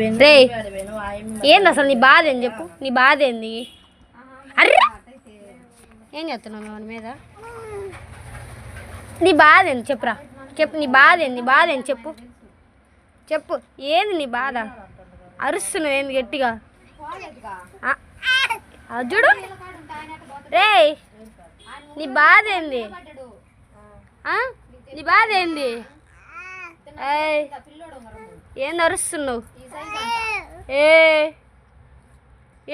రే ఏంది అసలు నీ బాధ ఏంది చెప్పు, నీ బాధ ఏంది? అర్రే ఏం చేస్తున్నావు మన మీద? నీ బాధ ఏంది చెప్పురా, చెప్పు నీ బాధ ఏంది, నీ బాధ ఏంది చెప్పు, చెప్పు ఏంది నీ బాధ? అరుస్తున్నావు ఏంది గట్టిగా? చూడు రే, నీ బాధ ఏంది? నీ బాధ ఏంది? ఏంది అరుస్తున్నావు?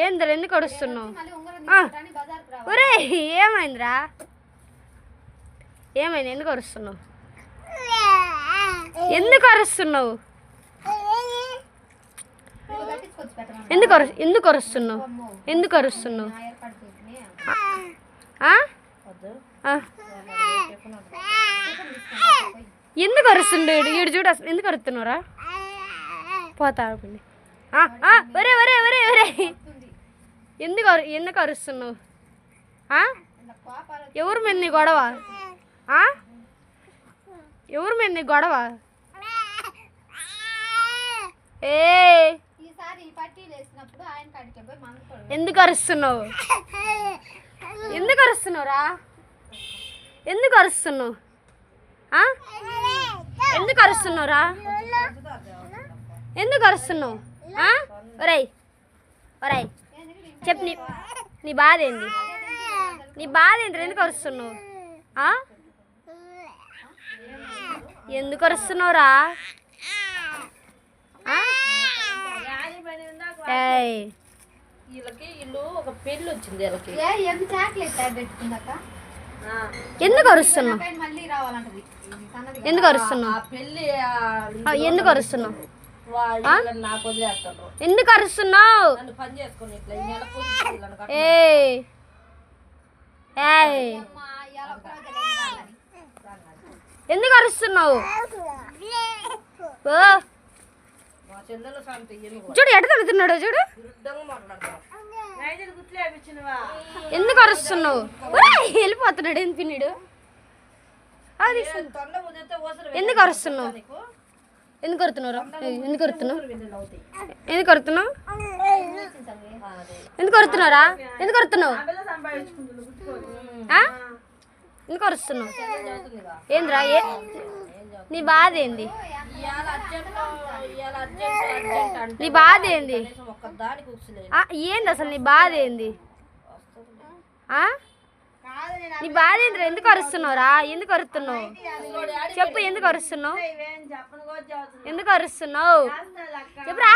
ఏందిరా ఎందుకు అరుస్తున్నావు? ఒరే ఏమైందిరా, ఏమైంది? ఎందుకు అరుస్తున్నావు? ఎందుకు అరుస్తున్నావు? ఎందుకు అరుస్తున్నావు? ఎందుకు అరుస్తున్నావు? ఎందుకు అరుస్తుండే ఈడు చూడు, అసలు ఎందుకు అరుస్తున్నారా? పోతా ఒరే ఒరే ఒరే ఒరే ఎందుకు అరుస్తున్నావు? ఎవరి మీద నీ గొడవ? ఎవరి మీద నీ గొడవ? ఎందుకు అరుస్తున్నావు? ఎందుకు అరుస్తున్నావురా? ఎందుకు అరుస్తున్నావు? ఎందుకు అరుస్తున్నావురా? ఎందుకు అరుస్తున్నావు? ఒరేయ్ ఒరేయ్ చెప్పు, నీ బాధ ఏంది? నీ బాధ ఏంటి? ఎందుకు అరుస్తున్నావు? ఎందుకు అరుస్తున్నావురా? ఒక పెళ్ళి వచ్చింది. ఎందుకు అరుస్తున్నావు? ఎందుకు అరుస్తున్నావు? ఎందుకు అరుస్తున్నావు? ఎందుకు అరుస్తున్నావు? ఎందుకు అరుస్తున్నావు? చూడు ఎట తగ్గుతున్నాడు, చూడు ఎందుకు అరుస్తున్నావు? వెళ్ళిపోతున్నాడు ఎందుకు పిన్నాడు? ఎందుకు అరుస్తున్నావు? ఎందుకు అరుతున్నావు? ఎందుకు అరుతున్నావు? ఎందుకు అరుతున్నావు? ఎందుకు అరుతున్నారా? ఎందుకు అరుతున్నావు? ఎందుకు అరుస్తున్నావు? ఏంద్రా నీ బాధ ఏంది? నీ బాధ ఏంది? ఏంది అసలు నీ బాధ ఏంది? నీ బాధ ఏంద్రా? ఎందుకు అరుస్తున్నావురా? ఎందుకు అరుస్తున్నావు? చెప్పు ఎందుకు అరుస్తున్నావు? ఎందుకు అరుస్తున్నావు చెప్పురా.